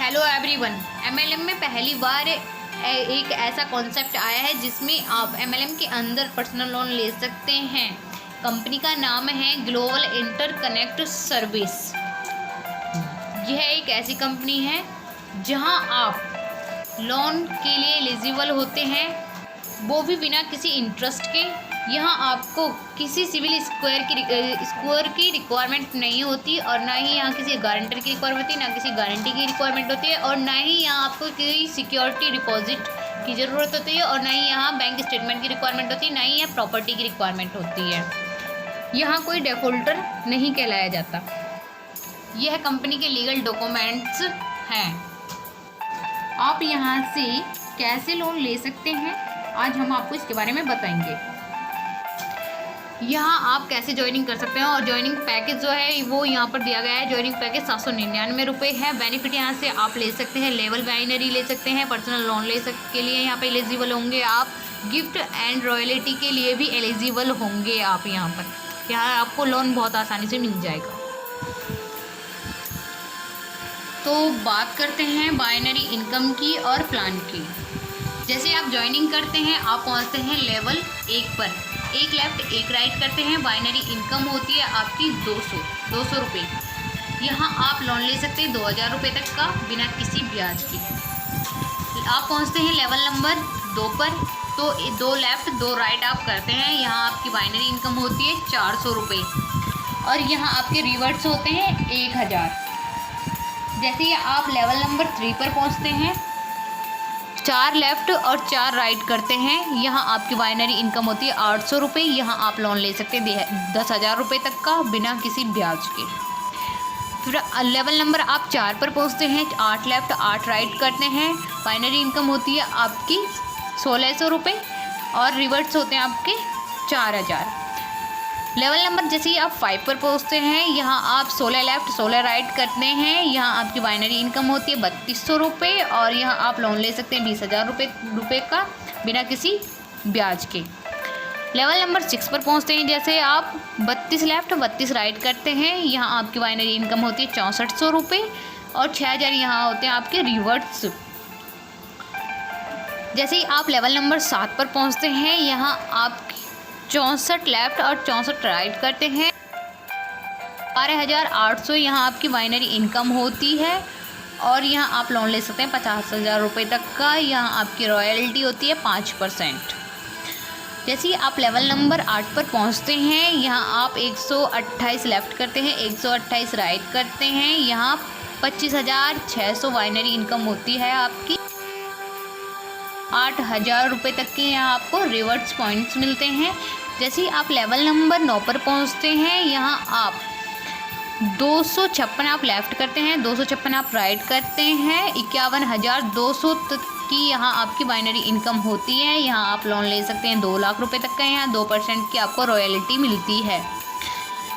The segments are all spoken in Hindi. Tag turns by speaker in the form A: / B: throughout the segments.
A: हेलो एवरीवन, एमएलएम में पहली बार एक ऐसा कॉन्सेप्ट आया है जिसमें आप एमएलएम के अंदर पर्सनल लोन ले सकते हैं। कंपनी का नाम है ग्लोबल इंटरकनेक्ट सर्विस। यह एक ऐसी कंपनी है जहां आप लोन के लिए एलिजिबल होते हैं, वो भी बिना किसी इंटरेस्ट के। यहाँ आपको किसी सिविल स्कोर की रिक्वायरमेंट नहीं होती और ना ही यहाँ किसी गारंटर की रिक्वायरमेंट होती है, ना किसी गारंटी की रिक्वायरमेंट होती है और ना ही यहाँ आपको कोई सिक्योरिटी डिपॉजिट की ज़रूरत होती है और ना ही यहाँ बैंक स्टेटमेंट की रिक्वायरमेंट होती है, ना ही यहाँ प्रॉपर्टी की रिक्वायरमेंट होती है। यहाँ कोई डिफॉल्टर नहीं कहलाया जाता। यह कंपनी के लीगल डॉक्यूमेंट्स हैं। आप यहाँ से कैसे लोन ले सकते हैं, आज हम आपको इसके बारे में बताएंगे। यहाँ आप कैसे ज्वाइनिंग कर सकते हैं और ज्वाइनिंग पैकेज जो है वो यहाँ पर दिया गया है। ज्वाइनिंग पैकेज 799 रुपये है। बेनिफिट यहाँ से आप ले सकते हैं, लेवल बाइनरी ले सकते हैं, पर्सनल लोन के लिए यहाँ पे एलिजिबल होंगे आप, गिफ्ट एंड रॉयल्टी के लिए भी एलिजिबल होंगे आप। यहाँ आपको लोन बहुत आसानी से मिल जाएगा। तो बात करते हैं बाइनरी इनकम की और प्लान की। जैसे आप ज्वाइनिंग करते हैं, आप पहुँचते हैं लेवल 1 पर, एक लेफ्ट एक राइट करते हैं। बाइनरी इनकम होती है आपकी 200 रुपये। यहाँ आप लोन ले सकते हैं 2000 रुपये तक का बिना किसी ब्याज के। आप पहुँचते हैं लेवल नंबर 2 पर, तो 2 लेफ़्ट 2 राइट आप करते हैं। यहाँ आपकी बाइनरी इनकम होती है 400 रुपये और यहाँ आपके रिवर्ट्स होते हैं 1000। जैसे ही आप लेवल नंबर 3 पर पहुँचते हैं, 4 लेफ़्ट और 4 राइट करते हैं। यहाँ आपकी बाइनरी इनकम होती है 800 रुपये। यहाँ आप लोन ले सकते हैं 10,000 रुपये तक का बिना किसी ब्याज के। फिर लेवल नंबर आप 4 पर पहुँचते हैं, 8 लेफ़्ट 8 राइट करते हैं। बाइनरी इनकम होती है आपकी 1600 रुपये और रिवर्ट्स होते हैं आपके 4000। लेवल नंबर जैसे ही आप 5 पर पहुँचते हैं, यहाँ आप 16 लेफ़्ट 16 राइट करते हैं। यहाँ आपकी बाइनरी इनकम होती है 3200 रुपये और यहाँ आप लोन ले सकते हैं 20,000 रुपये का बिना किसी ब्याज के। लेवल नंबर 6 पर पहुँचते हैं, जैसे आप 32 लेफ़्ट 32 राइट करते हैं। यहाँ आपकी बाइनरी इनकम होती है 6400 रुपये और 6000 यहाँ होते हैं आपके रिवर्ट्स। जैसे ही आप लेवल नंबर 7 पर पहुँचते हैं, यहाँ आप 64 लेफ़्ट और 64 राइट करते हैं। 12,800 यहाँ आपकी बाइनरी इनकम होती है और यहाँ आप लोन ले सकते हैं 50,000 रुपये तक का। यहाँ आपकी रॉयल्टी होती है 5%। जैसे ही आप लेवल नंबर 8 पर पहुँचते हैं, यहाँ आप 128 लेफ़्ट करते हैं, 128 राइट करते हैं। यहाँ 25,600 बाइनरी इनकम होती है आपकी। 8,000 रुपये तक के यहाँ आपको रिवर्ट्स पॉइंट्स मिलते हैं। जैसे ही आप लेवल नंबर 9 पर पहुँचते हैं, यहाँ आप 256 आप लेफ़्ट करते हैं, 256 आप राइट करते हैं। 51,200 तक की यहाँ आपकी बाइनरी इनकम होती है। यहाँ आप लोन ले सकते हैं 2 लाख रुपये तक का। यहाँ 2% की आपको रॉयल्टी मिलती है।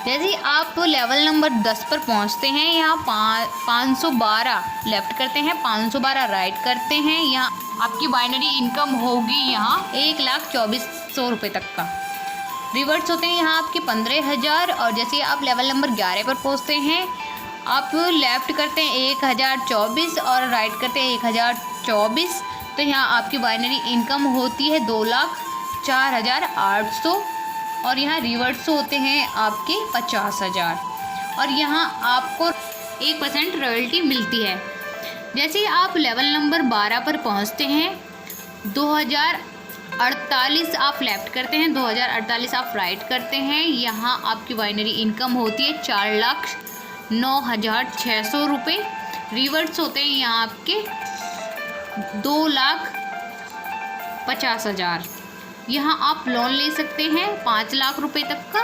A: जैसे ही आप लेवल नंबर 10 पर पहुँचते हैं, यहाँ 512 लेफ़्ट करते हैं, 512 राइट करते हैं। यहाँ आपकी बाइनरी इनकम होगी यहाँ 1,24,100 रुपये तक का। रिवर्ट्स होते हैं यहाँ आपके 15,000 और जैसे आप लेवल नंबर 11 पर पहुँचते हैं, आप लेफ़्ट करते हैं 1,024 और राइट करते हैं 1,024। तो यहाँ आपकी बाइनरी इनकम होती है 2,04,800 और यहाँ रिवर्ट्स होते हैं आपके 50,000 और यहाँ आपको 1% रॉयल्टी मिलती है। जैसे ही आप लेवल नंबर 12 पर पहुँचते हैं, 2048 आप लेफ़्ट करते हैं, 2048 आप राइट करते हैं। यहाँ आपकी बाइनरी इनकम होती है 4,09,600 रुपये। रिवर्ट्स होते हैं यहाँ आपके 2,50,000। यहाँ आप लोन ले सकते हैं 5 लाख रुपए तक का।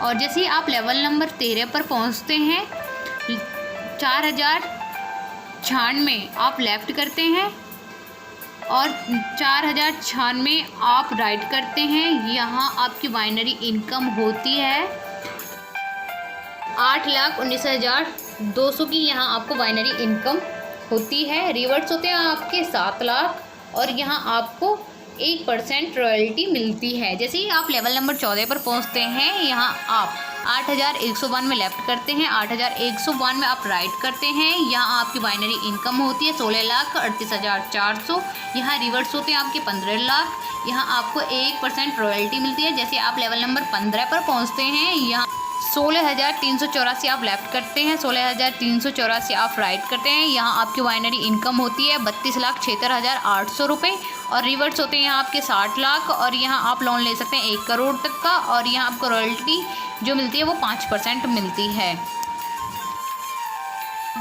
A: और जैसे ही आप लेवल नंबर 13 पर पहुँचते हैं, 4,096 आप लेफ़्ट करते हैं और 4,096 आप राइट करते हैं। यहाँ आपकी बाइनरी इनकम होती है 8,19,200 की। यहाँ आपको बाइनरी इनकम होती है। रिवर्ट्स होते हैं आपके 7 लाख और यहाँ आपको 1% रॉयल्टी मिलती है। जैसे ही आप लेवल नंबर 14 पर पहुँचते हैं, यहाँ आप 8,192 लेफ्ट करते हैं, 8,192 आप राइट करते हैं। यहाँ आपकी बाइनरी इनकम होती है 16,38,400। यहाँ रिवर्स होते हैं आपके 15 लाख। यहाँ आपको 1% रॉयल्टी मिलती है। जैसे आप लेवल नंबर 15 पर पहुँचते हैं, यहाँ 16,384 आप लेफ्ट करते हैं, 16,384 आप राइट करते हैं। यहाँ आपकी बाइनरी इनकम होती है 32,76,800 रुपये और रिवर्स होते हैं यहाँ आपके 60 लाख। और यहाँ आप लोन ले सकते हैं 1 करोड़ तक का और यहाँ आपको रॉयल्टी जो मिलती है वो 5% मिलती है।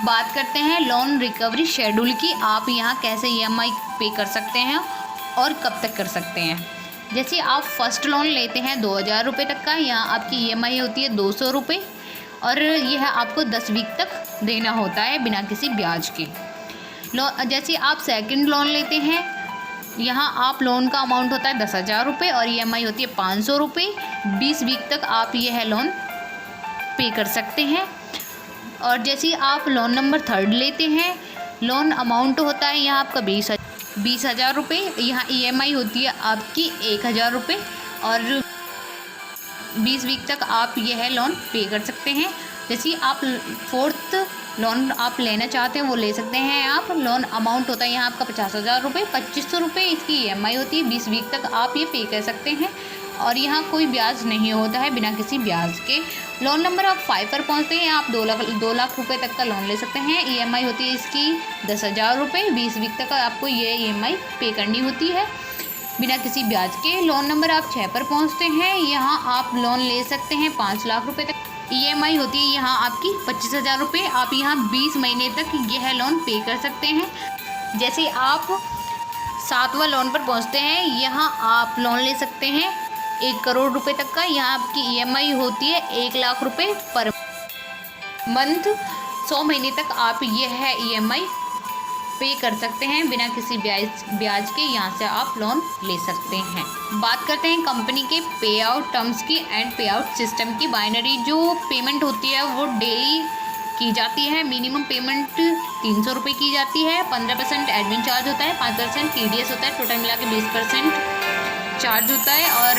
A: बात करते हैं लोन रिकवरी शेड्यूल की। आप यहाँ कैसे EMI पे कर सकते हैं और कब तक कर सकते हैं। जैसे आप फर्स्ट लोन लेते हैं 2,000 रुपये तक का, यहाँ आपकी EMI होती है 200 रुपये और यह आपको 10 वीक तक देना होता है बिना किसी ब्याज के। जैसे आप सेकंड लोन लेते हैं, यहाँ आप लोन का अमाउंट होता है 10,000 रुपये और EMI होती है 500 रुपये। 20 वीक तक आप यह लोन पे कर सकते हैं। और जैसे आप लोन नंबर थर्ड लेते हैं, लोन अमाउंट होता है यहाँ आपका 20,000 रुपये। यहाँ EMI होती है आपकी 1,000 रुपये और 20 वीक तक आप यह लोन पे कर सकते हैं। जैसे आप फोर्थ लोन आप लेना चाहते हैं वो ले सकते हैं आप। लोन अमाउंट होता है यहाँ आपका 50,000 रुपये, 2,500 रुपये इसकी EMI होती है। 20 वीक तक आप ये पे कर सकते हैं और यहाँ कोई ब्याज नहीं होता है बिना किसी ब्याज के। लोन नंबर आप 5 पर पहुँचते हैं, आप 2 लाख रुपए तक का लोन ले सकते हैं। EMI होती है इसकी 10,000 रुपये। 20 वीक तक आपको ये EMI पे करनी होती है बिना किसी ब्याज के। लोन नंबर आप 6 पर पहुँचते हैं, यहाँ आप लोन ले सकते हैं 5 लाख रुपये तक। EMI होती है यहाँ आपकी 25,000 रुपये। आप यहाँ 20 महीने तक यह लोन पे कर सकते हैं। जैसे आप 7वां लोन पर पहुँचते हैं, यहाँ आप लोन ले सकते हैं 1 करोड़ रुपए तक का। यहाँ आपकी EMI होती है 1 लाख रुपए पर मंथ। 100 महीने तक आप यह EMI पे कर सकते हैं बिना किसी ब्याज के। यहाँ से आप लोन ले सकते हैं। बात करते हैं कंपनी के पे आउट टर्म्स की एंड पे आउट सिस्टम की। बाइनरी जो पेमेंट होती है वो डेली की जाती है। मिनिमम पेमेंट 300 रुपये की जाती है। 15% एडमिन चार्ज होता है, 5% TDS होता है, टोटल मिला के 20% चार्ज होता है। और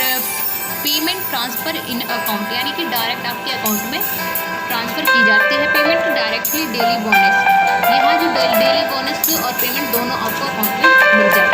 A: पेमेंट ट्रांसफ़र इन अकाउंट यानी कि डायरेक्ट आपके अकाउंट में ट्रांसफ़र की जाती है पेमेंट डायरेक्टली। डेली बोनस, यहाँ जो डेली बोनस और पेमेंट दोनों आपको अकाउंट में मिल जाती है।